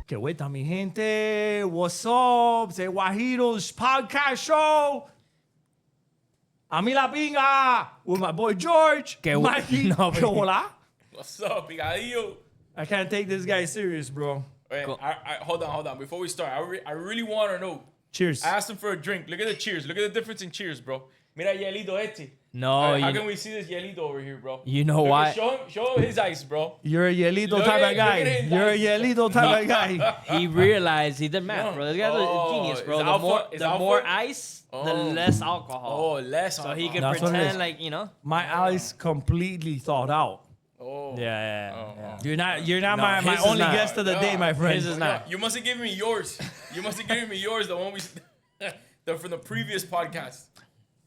Que vuelta, mi gente. What's up? It's Guajiro's podcast show. A mí la pinga with my boy George. Mikey. No, Que hola. What's up, Pikadiyo? I can't take this guy serious, bro. Wait, hold on. Before we start, I really want to know. Cheers. I asked him for a drink. Look at the cheers. Look at the difference in cheers, bro. Mira hielito este. No, How can we see this hielito over here, bro? You know Look why? at- Show him his ice, bro. You're a hielito Look type at- of guy. look at his You're a eyes. hielito type of guy. He realized he did math, bro. This guy's a genius, bro. is The alpha- more ice, the Oh. less alcohol. Oh, less. So he can That's what it is. pretend like, you know. My eyes completely thought out. Oh. Yeah. You're not No, my his is only not. guest of the day, my friend. His is not. You must have given me yours. You must have given me yours. The one we from the previous podcast.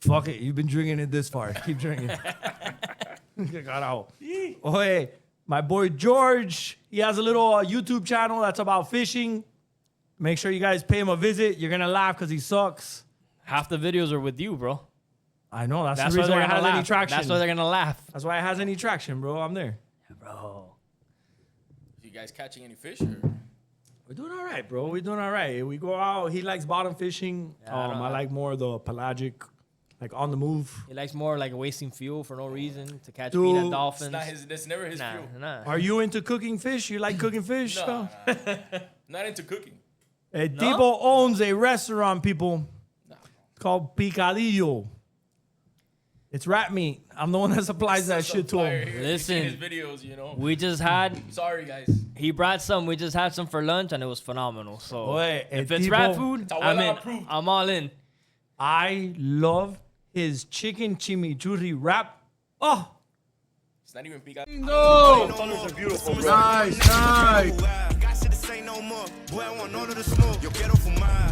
Fuck it. You've been drinking it this far. Keep drinking. Got out. Oh, hey. My boy George, he has a little YouTube channel that's about fishing. Make sure you guys pay him a visit. You're going to laugh because he sucks. Half the videos are with you, bro. I know. That's That's the why reason they're why it gonna has laugh. any traction. That's why they're gonna laugh, That's why it has any traction, bro. I'm there. bro. You guys catching any fish? Or? We're doing all right, bro. We're doing all right. We go out. He likes bottom fishing. Yeah, I don't I like more the pelagic, like on the move. He likes more like wasting fuel for no reason to catch Dude, peanut dolphins. That's never his fuel. Nah. Are you into cooking fish? You like cooking fish? No, not into cooking. El tipo owns a restaurant, people. It's called Pikadiyo. It's rat meat. I'm the one that supplies that shit to him. Listen. His videos, you know. We just had. Sorry, guys. He brought some. We just had some for lunch, and it was phenomenal. So Boy, if el it's tipo- rat food, It's all I'm in. approved. I'm all in. I love his chicken chimichurri wrap. Oh, It's not even Pikadiyo. nice, nice. Got shit to say no more. Boy, I want all of the smoke. Yo, quiero fumar.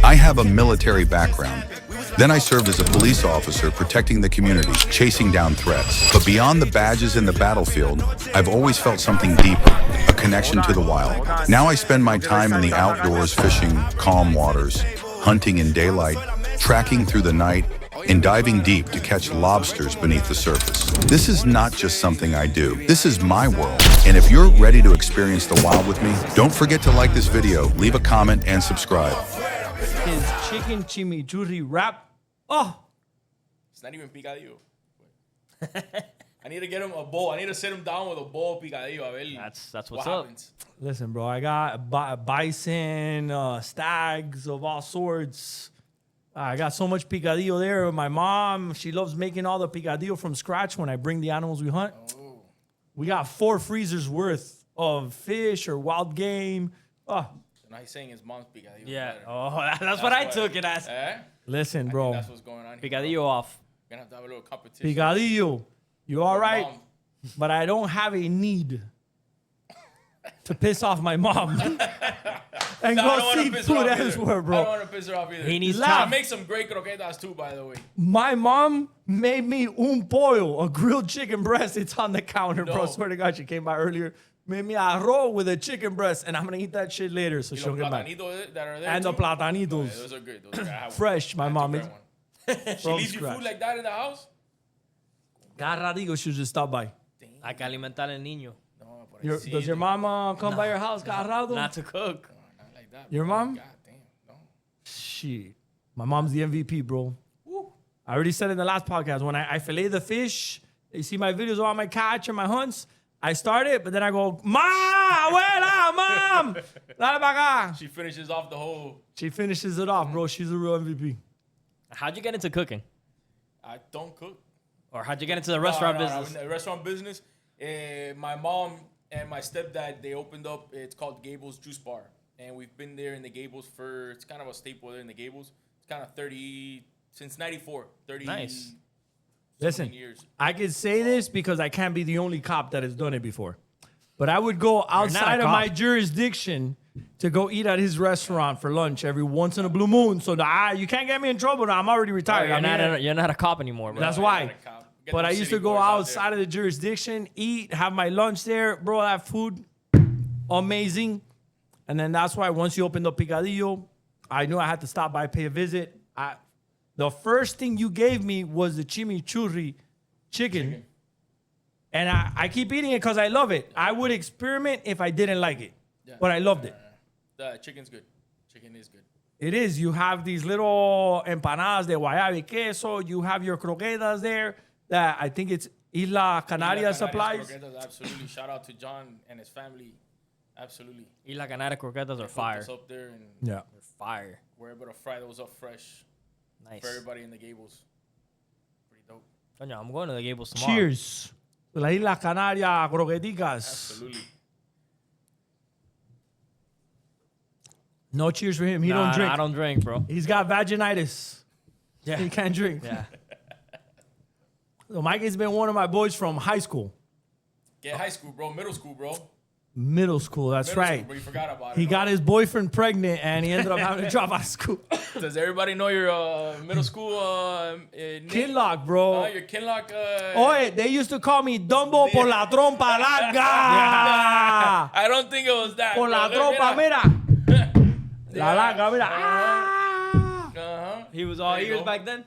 I have a military background. Then I served as a police officer protecting the community, chasing down threats. But beyond the badges in the battlefield, I've always felt something deeper, a connection to the wild. Now I spend my time in the outdoors fishing calm waters, hunting in daylight, tracking through the night, and diving deep to catch lobsters beneath the surface. This is not just something I do. This is my world. And if you're ready to experience the wild with me, don't forget to like this video, leave a comment, and subscribe. His chicken chimichurri wrap. Oh, It's not even Pikadiyo. I need to get him a bowl. I need to sit him down with a bowl of Pikadiyo. A ver That's what what's up. happens. listen, bro. I got bison, stags of all sorts. I got so much picadillo there. My mom, she loves making all the picadillo from scratch when I bring the animals we hunt. We got 4 freezers worth of fish or wild game. Oh, So now he's saying his mom's Pikadiyo. Yeah. Better. Oh, that's what I why- took it as. Eh? listen, I bro. think that's what's going on here. Picadillo off. We're gonna have to have a little competition. Picadillo, you all right? Mom. But I don't have a need to piss off my mom and No, I don't go wanna see piss her food off either. elsewhere, I don't bro. want to piss her off either. He needs Laugh. I make some great croquetas too, by the way. My mom made me un pollo, a grilled chicken breast. It's on the counter, bro. No. Swear to God, she came by earlier. Made me arroz with a chicken breast, and I'm gonna eat that shit later, so You she'll know, get back. platanitos that are there And the too? platanitos. Yeah, those are good. Those are good. I have one. Fresh, my I have mom to makes. grab one. She From leaves you scratch. food like that in the house? Cada ratico should just stop by. Hay que alimentar al niño. No, but Does your mom come by your house cada rato? Not to cook. Not like that. Your bro. mom? God damn. No. Shit. My mom's the MVP, bro. I already said in the last podcast, when I fillet the fish, you see my videos on my catch and my hunts, I start it, but then I go, Ma, abuela, mom, dale pa' acá. She finishes off the whole. She finishes it off, bro. She's a real MVP. How'd you get into cooking? I don't cook. Or how'd you get into the restaurant No, business? in the restaurant business, my mom and my stepdad, they opened up, it's called Gables Juice Bar. And we've been there in the Gables for, it's kind of a staple there in the Gables. It's kind of 30, since 94, 30 Nice. Listen, years. I can say this because I can't be the only cop that has done it before. But I would go outside of cop. my jurisdiction to go eat at his restaurant for lunch every once in a blue moon. So you can't get me in trouble now. I'm already retired. You're not a cop anymore, bro. That's Yeah, why. you're not a cop. Get But them I used city to go boys out outside of the jurisdiction, eat, have my lunch there. Bro, that food, amazing. And then that's why once you open up Pikadiyo, I knew I had to stop by, pay a visit. The first thing you gave me was the chimichurri chicken. And I keep eating it because I love it. I would experiment if I didn't like it, but I loved it. The chicken's good. Chicken is good. It is. You have these little empanadas de guayaba y queso. You have your croquetas there. That I think it's Isla Canaria supplies. Croquetas, absolutely. Shout out to John and his family. Absolutely. Isla Canaria croquetas are fire. Us up there and Yeah. They're fire. we're able to fry those up fresh Nice. for everybody in the Gables. Pretty dope. Coño, I'm going to the Gables tomorrow. Cheers. La Isla Canaria croqueticas. Absolutely. No cheers for him. He Nah, don't drink. I don't drink, bro. He's got vaginitis. Yeah. He can't drink. Yeah. So Mike has been one of my boys from high school. Get high school, bro. Middle school, bro. Middle school, that's Middle right. School, bro. You forgot about it. He bro. got his boyfriend pregnant and he ended up having to drop out of school. Does everybody know your middle school name? Kinlock, bro. Your Kinlock. Oye, they used to call me Dumbo por la trompa larga. I don't think it was that. Por la bro. trompa, mira. La larga, mira. Ah. Uh-huh. He was all There you ears go. back then?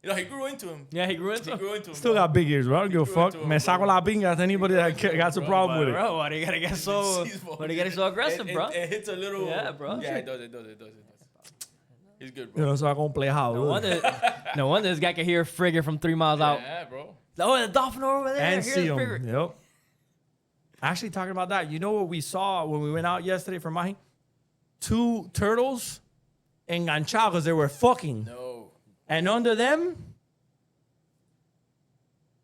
You know, he grew into him. Yeah, he grew into He it. grew into him. Still bro. got big ears, bro. I don't give a grew fuck. into him, Me saco bro. la pinga to anybody that got some problem with it. Bro, why do you gotta get so, why do you get so aggressive, bro? It hits a little. Yeah, bro. Yeah, it does. He's good, You bro. know, so I complejado. No wonder this guy can hear Frigger from 3 miles out. Yeah, bro. Oh, the dolphin over there. And Here's see the him. Frigger. Yep. Actually, talking about that, you know what we saw when we went out yesterday for Mahi? 2 turtles enganchados because they were fucking. No. And under them,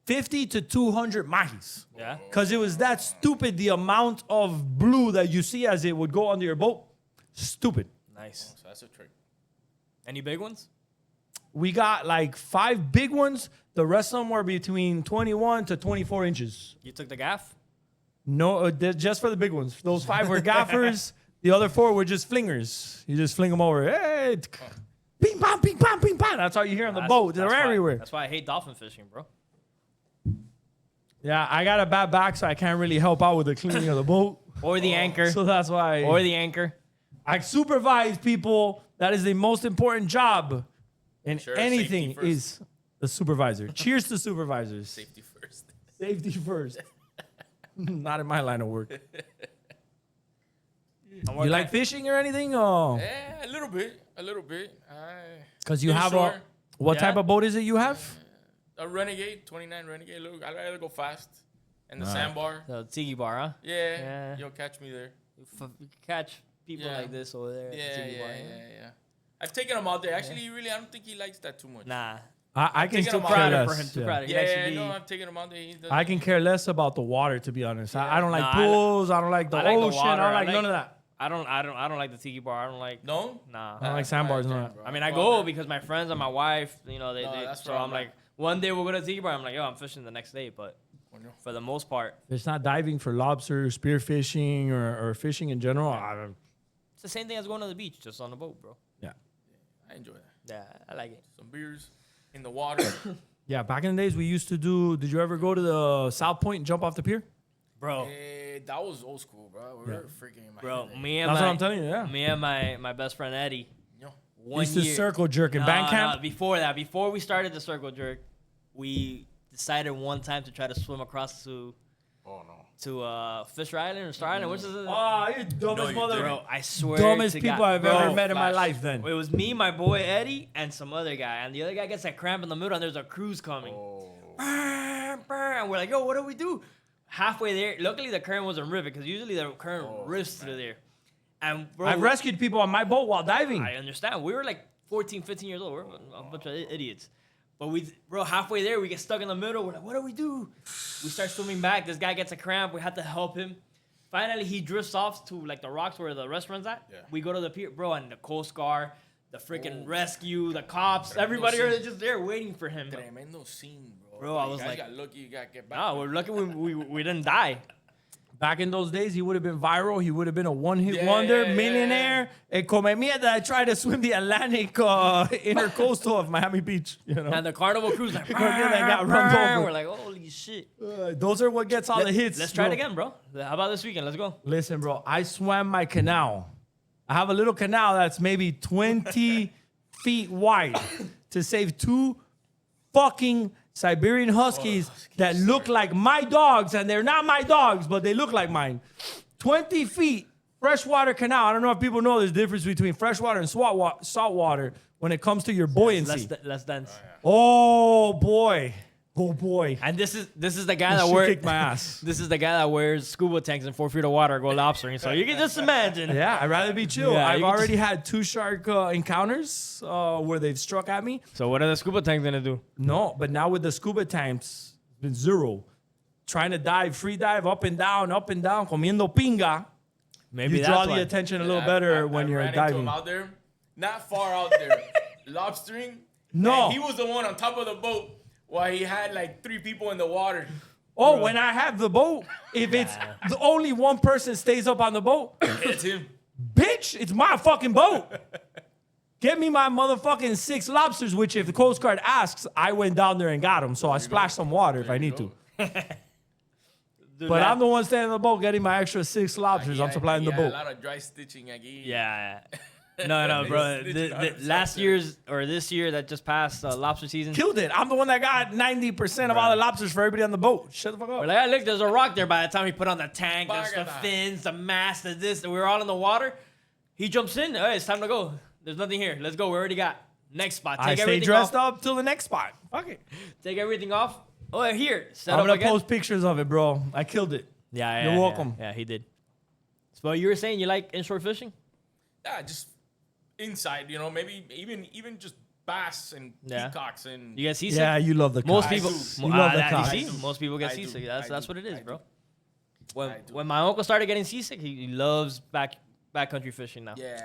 50 to 200 mahis. Yeah. Because it was that stupid, the amount of blue that you see as it would go under your boat. Stupid. Nice. So that's a trick. Any big ones? We got like 5 big ones. The rest of them were between 21 to 24 inches. You took the gaff? No, just for the big ones. Those 5 were gaffers. The other 4 were just flingers. You just fling them over. Hey, ping, pong, ping, pong, ping, pong. That's all you hear on the boat. They're everywhere. That's why I hate dolphin fishing, bro. Yeah, I got a bad back, so I can't really help out with the cleaning of the boat. Or the anchor. So that's why Or the anchor. I supervise people. That is the most important job in Sure, anything safety first. is the supervisor. Cheers to supervisors. Safety first. Safety first. Not in my line of work. You like fishing or anything? Oh, Yeah, a little bit. because you Pretty have sure. what Yeah. type of boat is it you have? A Renegade, 29 Renegade. Look, I rather go fast. And the sandbar. The tiki bar, huh? Yeah. Yeah. You'll catch me there. You catch people Yeah. like this over there. at the Yeah. tiki bar, I've taken him out there. Actually, really, I don't think he likes that too much. Nah. I can taking still them care out Crowded less. for him. Too yeah. crowded. He Yeah, likes to yeah, be- no, I'm taking him out there. He doesn't- I can care less about the water, to be honest. I don't like No, pools. I don't like the I like the ocean. water. I don't I like like- none of that. I don't like the tiki bar. I don't like. No? Nah. I don't like sandbars. I No. understand, bro. I mean, I Well, go because my friends and my wife, you know, they that's so where I'm I'm like, one day we'll go to the tiki bar. I'm like, yo, I'm fishing the next day, but Oh, no. for the most part, It's not diving for lobster, spear fishing, or fishing in general. I don't. it's the same thing as going to the beach, just on the boat, bro. Yeah. I enjoy that. Yeah, I like it. Some beers in the water. Yeah, back in the days, we used to do. Did you ever go to the South Point and jump off the pier? Bro, That was old school, bro. We were freaking in my bro, head. me and That's my, what I'm telling you. Yeah. me and my best friend Eddie, Yo. one Used to year. circle jerk in band camp. Before that, before we started the circle jerk, we decided one time to try to swim across to Oh, no. Fisher Island or Star Island, which is Oh, you dumbest you mother. didn't. bro. I swear, Dumbest to people God, I've bro, ever met in my flash. life. Then It was me, my boy Eddie, and some other guy. And the other guy gets that cramp in the middle, and there's a cruise coming. Brr, brr, and we're like, yo, what do we do? Halfway there, luckily the current wasn't rivet, because usually the current rips through there. And bro, I've rescued people on my boat while diving. I understand. We were like 14, 15 years old. We're a bunch of idiots. But bro, halfway there, we get stuck in the middle. We're like, what do we do? We start swimming back. This guy gets a cramp. We had to help him. Finally, he drifts off to like the rocks where the restaurant's at. Yeah. We go to the pier, bro, and the Coast Guard, the freaking rescue, the cops, everybody are just there waiting for him. Tremendo scene, bro. Bro, I You was guys like- got lucky. You got to get back. No, we're lucky we didn't die. Back in those days, he would have been viral. He would have been a one-hit Yeah, wonder, yeah, yeah, millionaire. And come mierda, I tried to swim the Atlantic intercoastal of Miami Beach. You know, And the Carnival cruise like, Yeah, they got run over. We're like, holy shit. those are what gets all the hits. Let's try it bro. again, bro. How about this weekend? Let's go. Listen, bro, I swam my canal I have a little canal that's maybe 20 feet wide to save 2 fucking Siberian Huskies that look like my dogs, and they're not my dogs, but they look like mine. 20 feet, freshwater canal. I don't know if people know there's a difference between freshwater and salt water when it comes to your buoyancy. Less dense. Oh boy. Oh boy. And this is the guy This that shit wears kicked my ass. This is the guy that wears scuba tanks in 4 feet of water go lobstering. So you can just imagine. Yeah, I'd rather be chill. Yeah, I've you can already had 2 shark encounters where they've struck at me. So what are the scuba tanks gonna do? No, but now with the scuba tanks, it's been 0. Trying to dive, free dive, up and down, comiendo pinga. Maybe You that's draw the why. attention a little better when you're ran into diving. him out there, not far out there, lobstering. No. And he was the one on top of the boat while he had like 3 people in the water. Oh, when I have the boat, if it's the only one person stays up on the boat, It's him. bitch, it's my fucking boat. Get me my motherfucking 6 lobsters, which if the Coast Guard asks, I went down there and got them. So I splashed some water if I need to. Dude, But that- I'm the one standing on the boat getting my extra 6 lobsters. I'm supplying the A boat. lot of dry stitching again. Yeah. No, bro. Last year's or this year that just passed lobster season. Killed it. I'm the one that got 90% of all the lobsters for everybody on the boat. Shut the fuck up. We're like, look, there's a rock there. By the time he put on the tank, there's the Bagada. fins, the mast, the this, we were all in the water. He jumps in. All right, it's time to go. There's nothing here. Let's go. We already got next spot. I Take stay everything dressed off. up till the next spot. Fuck it. Take everything off. Oh, here. Set I'm up gonna again. post pictures of it, bro. I killed it. Yeah, You're welcome. Yeah, he did. So you were saying you like inshore fishing? Yeah, just inside, maybe even just bass and Yeah. peacocks and You get seasick? Yeah, you love the Most cocks. people. You love the you cocks. see? Most people get I do. seasick. I That's do. what it is, I bro. do. When I do. when my uncle started getting seasick, he loves backcountry fishing now. yeah.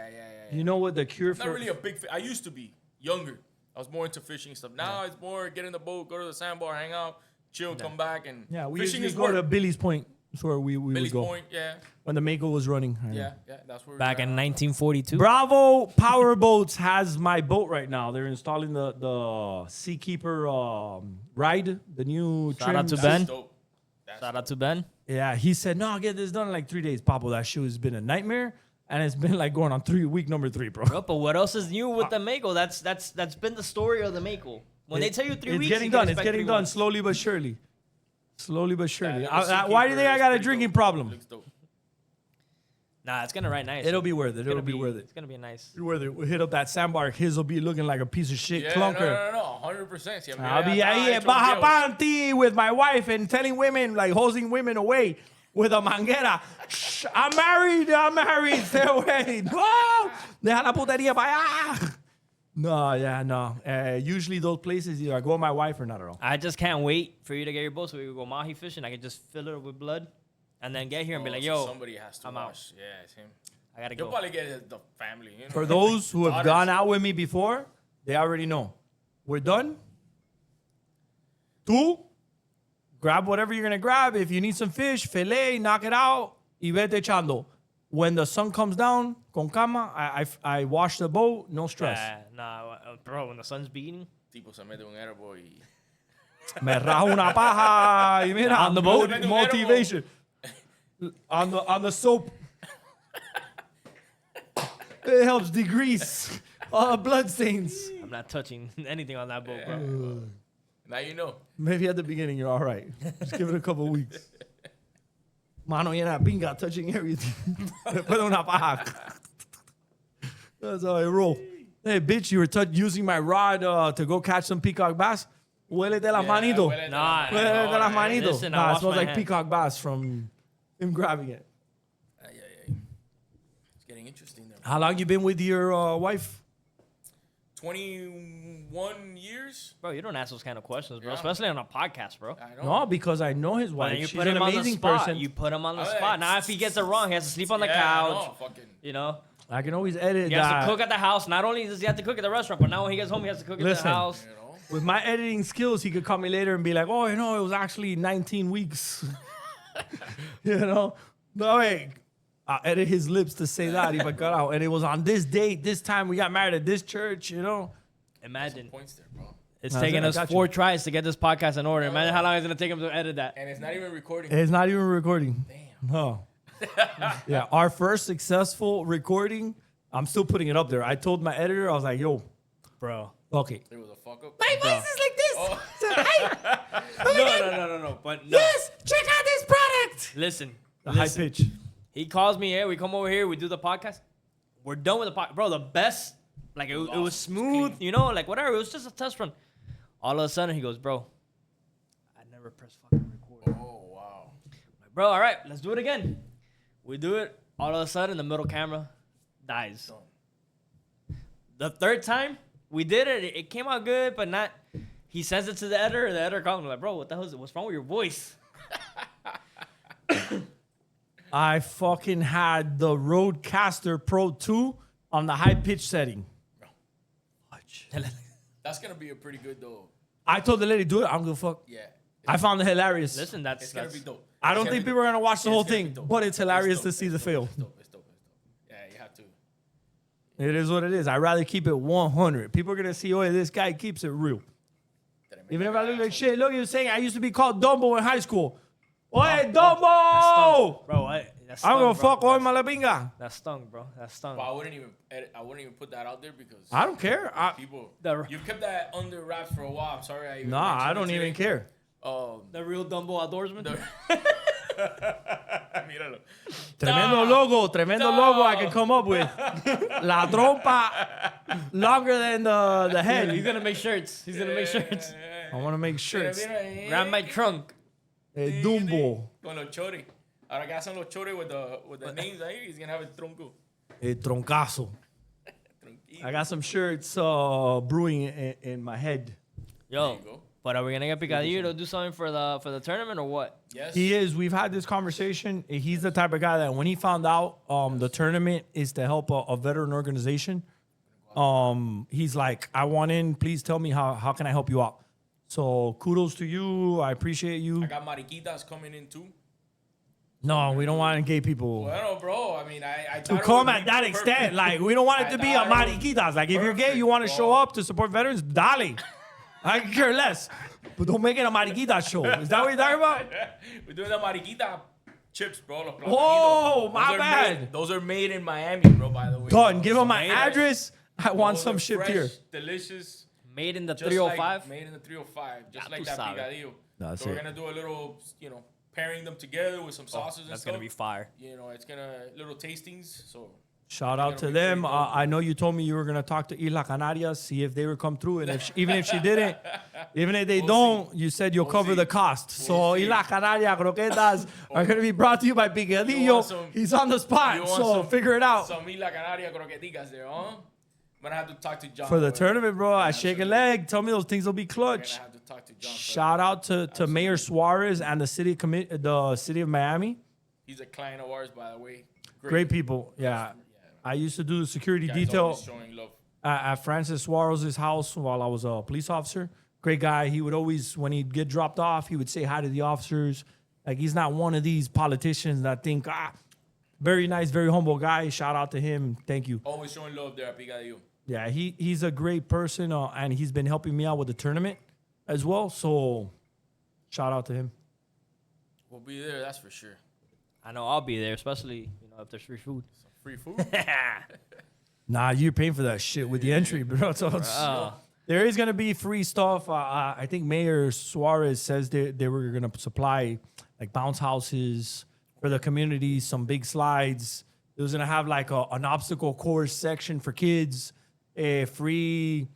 You know what the cure Not for? really a big I used to be younger. I was more into fishing stuff. Now it's more get in the boat, go to the sandbar, hang out, chill, come back, and Yeah, we fishing usually is go to work. Billy's Point. That's where we would Billy's go Point, yeah, when the Mako was running. that's where. Back in 1942. Bravo Power Boats has my boat right now. They're installing the Seakeeper ride, the new Shout out trim. to Ben. That's dope. Shout out to Ben. Yeah, he said, no, I'll get this done in like 3 days. Papo, that shoe has been a nightmare. And it's been like going on week number 3, bro. Bro, but what else is new with the Mako? That's been the story of the Mako. When they tell you 3 weeks, It's getting you can done. It's expect getting 3 done months. slowly but surely. Slowly but surely. Yeah, Why do you think I got a Seakeeper is drinking pretty dope. problem? Looks dope. Nah, it's gonna ride nice. It'll be worth it. It'll be worth it. It's gonna be nice. Worth it. We hit up that sandbar. His will be looking like a piece of shit Yeah, clunker. no, 100%. Sí, I'll be ahí at Baja Panty with my wife and telling women, like hosing women away with a manguera. Shh, I'm married. Stay away. No, deja la putería para allá. No. Usually those places either I go with my wife or not at all. I just can't wait for you to get your boat so we can go mahi fishing. I can just fill it with blood, and then get here and be like, "Yo, somebody has to I'm out. wash. Yeah, it's him. I gotta He'll go." probably get the family. For those who have Daughters. gone out with me before, they already know. We're done. 2, grab whatever you're gonna grab. If you need some fish, fillet, knock it out. Y vete echando. When the sun comes down, con calma, I wash the boat, no stress. Bro, when the sun's beating, Tipo se mete un airboy y... Me rajo una paja. Y mira, On the boat? motivation. On the soap. It helps degrease blood stains. I'm not touching anything on that boat, bro. Now you know. Maybe at the beginning you're all right. Just give it a couple weeks. Mano llena de pinga, touching everything. Después de una paja. That's how I roll. Hey, bitch, you were using my rod to go catch some peacock bass. Huélete las manitos. Nah, Huélete las manitos. Listen, I Nah, it wash smells my like hands. peacock bass from him grabbing it. It's getting interesting there. How long you been with your wife? 21 years? Bro, you don't ask those kind of questions, bro. Yeah. Especially on a podcast, bro. I know. No, because I know his When wife. you She's put an him on the amazing spot. person. You put him on the Oh, yeah. spot. Now, if he gets it wrong, he has to sleep on the Yeah, couch. no, fucking... You know, I can always edit he has that. to cook at the house. Not only does he have to cook at the restaurant, but now when he gets home, he has to cook at Listen. the house. You know? With my editing skills, he could call me later and be like, oh, it was actually 19 weeks. No, wait. I'll edit his lips to say that if I cut out. And it was on this date, this time, we got married at this church, Imagine. Points there, bro. It's That's taken it, I us got 4 you. tries to get this podcast in order. Imagine how long it's going to take him to edit that. And it's not even recording. It's not even recording. Damn. No. Yeah, our first successful recording I'm still putting it up there. I told my editor, I was like, yo, Bro. okay. It was a fuck up. My voice is like this. Oh. No. But no. Yes, check out this product. Listen. The high listen. pitch. He calls me here. We come over here. We do the podcast. We're done with the podcast. Bro, the best. Like, it was smooth, you know? Like, whatever. It was just a test run. All of a sudden, he goes, bro, I never press fucking record. Oh, wow. Like, bro, all right, let's do it again. We do it. All of a sudden, the middle camera dies. The third time we did it, it came out good, but not. He sends it to the editor. The editor calls me like, bro, what the hell is it? What's wrong with your voice? I fucking had the Rodecaster Pro 2 on the high pitch setting. Watch. That's going to be a pretty good, though. I told the lady, do it. I don't give a fuck. Yeah. I found it hilarious. Listen, It's going to be dope. I don't It's think gonna be people are going to watch the Yeah, whole it's gonna be thing, dope. but it's hilarious dope. to see the fail. It's dope. Yeah, you have to. It is what it is. I'd rather keep it 100. People are going to see, oh, this guy keeps it real. Even if I look like shit, look, you're saying I used to be called Dumbo in high school. Oi, Dumbo! Bro, that stung, I'm going to bro. fuck on Malabinga. That stung, bro. That stung. But I wouldn't even put that out there because I don't care. people. The- You kept that under wraps for a while. I'm sorry. I even Nah, mentioned I it don't even today. care. The real Dumbo outdoorsman. Míralo. Tremendo logo I can come up with. La trompa longer than the head. He's gonna make shirts. He's gonna make shirts. I want to make shirts. Grab my trunk. Dumbo. Con los chores. Ahora que hacen los chores with the names ahí, he's gonna have a tronco. Troncazo. Tronquito. I got some shirts brewing in my head. Yo, you go. but are we gonna get Pikadiyo to do something for the tournament or what? Yes. He is. We've had this conversation. He's the type of guy that when he found out the tournament is to help a veteran organization, he's like, I want in. Please tell me how can I help you out? So kudos to you. I appreciate you. I got mariquitas coming in too. No, we don't want gay people Well, bro. I mean, I to thought it come would at be that perfect. extent. Like, we don't want it I to be a thought it was mariquitas. Like, if you're gay, you perfect, want to show bro. up to support veterans, dale. I could care less. But don't make it a mariquita show. Is that what you're talking about? We're doing the mariquita chips, bro. Los Oh, platanitos. my Those are bad. made- those are made in Miami, bro. By the way. Done. Give him my Made address. I want Those some are shipped fresh, here. Delicious. Made in the Just 305. Like, made in the 305. Just Ya like tú that sabes. picadillo. That's so we're it. gonna do a little, pairing them together with some sauces and That's stuff. gonna be fire. It's gonna little tastings. So Shout out to It'll be them. pretty dope. I know you told me you were gonna talk to Isla Canarias, see if they would come through, and even if she didn't, even if they We'll don't, you said you'll cover see. the cost. So We'll see. Isla Canarias croquetas are gonna be brought to you by You Pikadiyo. want some- He's on the you spot, want so some- figure it out. Some Isla Canaria croqueticas there, huh? I'm gonna have to talk to John For the about it. tournament, bro, I shake a absolutely. leg. Tell me those things will be I'm clutch. gonna have to talk to John. Shout out to Mayor Suarez and the city of Miami. He's a client of ours, by the way. Great people. Yeah. I used to do the security Guys detail always showing love. at Francis Suarez's house while I was a police officer. Great guy. He would always, when he'd get dropped off, he would say hi to the officers. Like, he's not one of these politicians that think, very nice, very humble guy. Shout out to him. Thank you. Always showing love there at Pikadiyo. Yeah, he's a great person, and he's been helping me out with the tournament as well. So, shout out to him. We'll be there, that's for sure. I know I'll be there, especially if there's free food. Free food. Nah, you're paying for that shit with the entry, bro. So there is gonna be free stuff. I think Mayor Suarez says they were gonna supply like bounce houses for the community, some big slides. It was gonna have like an obstacle course section for kids, free.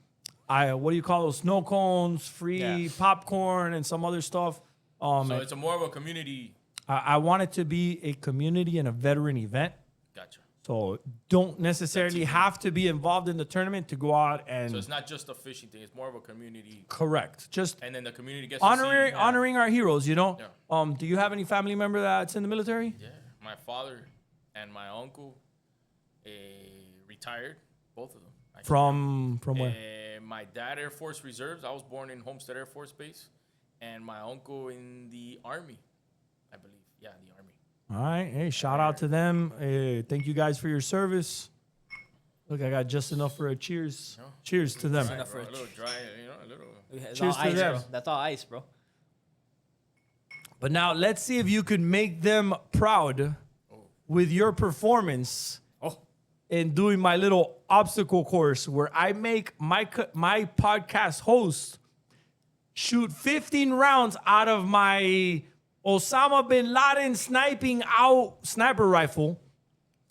What do you call those, snow cones? Free Yeah. popcorn and some other stuff. So it's a more of a community. I want it to be a community and a veteran event. Gotcha. So don't necessarily have to be involved in the tournament to go out and So it's not just a fishing thing. It's more of a community. correct. Just And then the community gets honoring to see. honoring our heroes, you know. Yeah. Do you have any family member that's in the military? Yeah. My father and my uncle retired. Both of them. actually. From where? My dad, Air Force Reserves. I was born in Homestead Air Force Base. And my uncle in the Army, I believe. Yeah, the Army. All right. Hey, shout out to them. Thank you guys for your service. Look, I got just enough for a cheers. Cheers to them. enough for Bro, a a little dry, a little. It's Cheers all to ice, them. bro. That's all ice, bro. But now let's see if you could make them proud with your performance Oh, in doing my little obstacle course where I make my podcast host shoot 15 rounds out of my Osama bin Laden sniping out sniper rifle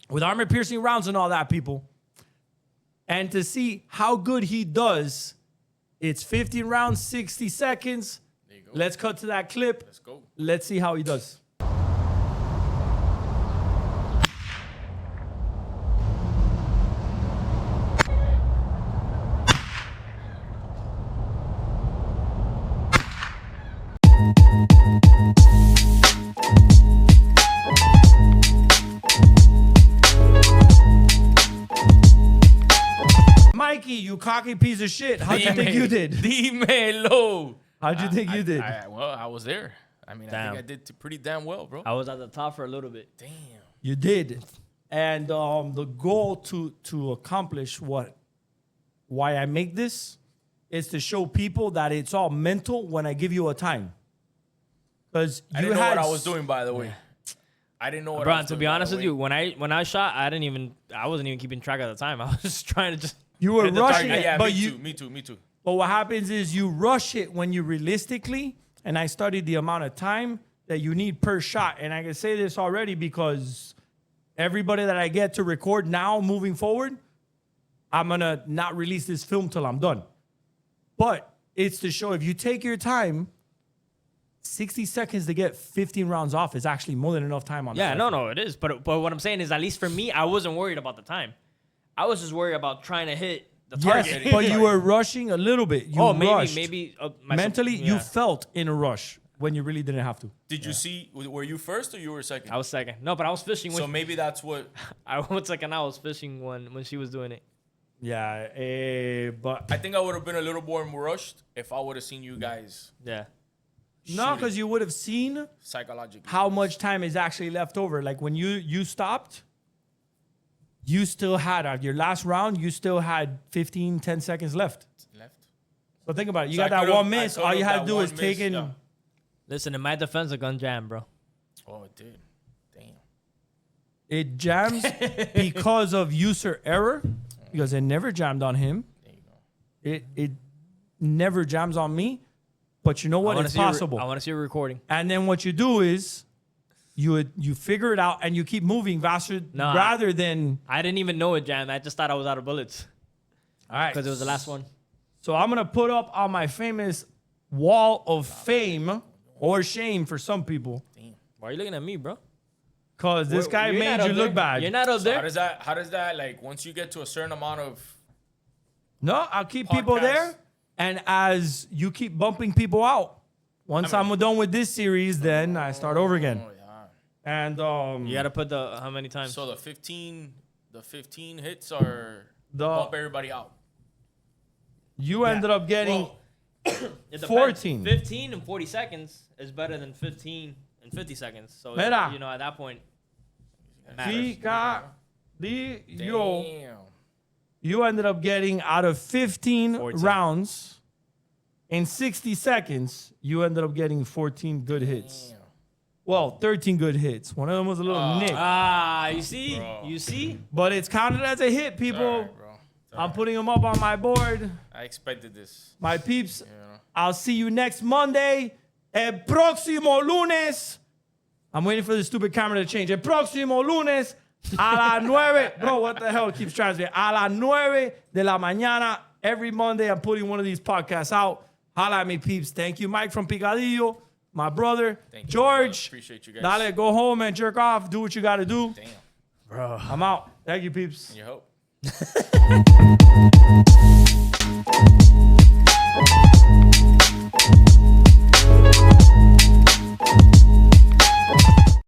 with armor-piercing rounds and all that, people. And to see how good he does, it's 15 rounds, 60 seconds. There you go. Let's cut to that clip. Let's go. Let's see how he does. Mikey, you cocky piece of shit. How'd you think you did? Dímelo. How'd you think you did? Well, I was there. I mean, I Damn. think I did pretty damn well, bro. I was at the top for a little bit. Damn. You did. And the goal to accomplish why I make this is to show people that it's all mental when I give you a time. Because I didn't know what I was doing, by the way. I didn't know what I Bro, was to doing. be honest by with the you, way. when I shot, I wasn't even keeping track of the time. I was just trying to just. You were hit the rushing target. it, Yeah, but me too. But what happens is you rush it when you realistically, and I studied the amount of time that you need per shot. And I can say this already because everybody that I get to record now moving forward, I'm going to not release this film till I'm done. But it's to show if you take your time, 60 seconds to get 15 rounds off is actually more than enough time on Yeah, that. no, it is. But what I'm saying is, at least for me, I wasn't worried about the time. I was just worried about trying to hit the target. Yes, but you were rushing a little bit. You rushed. maybe Mentally, yeah. you felt in a rush when you really didn't have to. Did you see? Were you first or you were second? I was second. No, but I was fishing. So When maybe that's what. I was second. I was fishing when she was doing it. Yeah, but I think I would have been a little more rushed if I would have seen you guys Yeah. no, because you would have seen psychologically. how much time is actually left over. Like when you stopped, you still had your last round. You still had 10 seconds left. left? So think about it. You So got I that could've- one I miss. All could've you had to that do one is miss, take in. yeah. Listen, in my defense, a gun jam, bro. Oh, it did. Damn. It jams because of user error. Because it never jammed on him. There you go. It never jams on me. But you know what? It's possible. I want to see a recording. And then what you do is you figure it out and you keep moving faster rather than. I didn't even know it jammed. I just thought I was out of bullets All right. because it was the last one. So I'm going to put up on my famous wall of fame or shame for some people Why are you looking at me, bro? because this guy You're made not you up look there. bad. You're not up So there. how does that like once you get to a certain amount of No, I'll keep people Podcast. there. And as you keep bumping people out, once I'm done with this series, then I start over again. oh yeah. And You got to put the how many times? So the 15 hits are The- bump everybody out. you ended up getting Well, It depends. 14. 15 and 40 seconds is better than 15 and 50 seconds. So, Mira. you know, at that point, it matters. Pikadiyo. Damn. You ended up getting out of 15 14. rounds in 60 seconds, you ended up getting 14 good hits. Damn. Well, 13 good hits. One of them was a little nick. Ah, you see? Bro. You see? But it's counted as a hit, people. Sorry, bro. I'm putting them up on my board. I expected this. My peeps, You know. I'll see you next Monday. El próximo lunes. I'm waiting for the stupid camera to change. El próximo lunes a las 9. Bro, what the hell keeps translating? A las 9 de la mañana. Every Monday, I'm putting one of these podcasts out. Holla at me, peeps. Thank you, Mike from Pikadiyo. My brother, Thank you, George. brother. Appreciate you guys. Dale, go home and jerk off. Do what you got to do. Damn. Bro. I'm out. Thank you, peeps. You hope.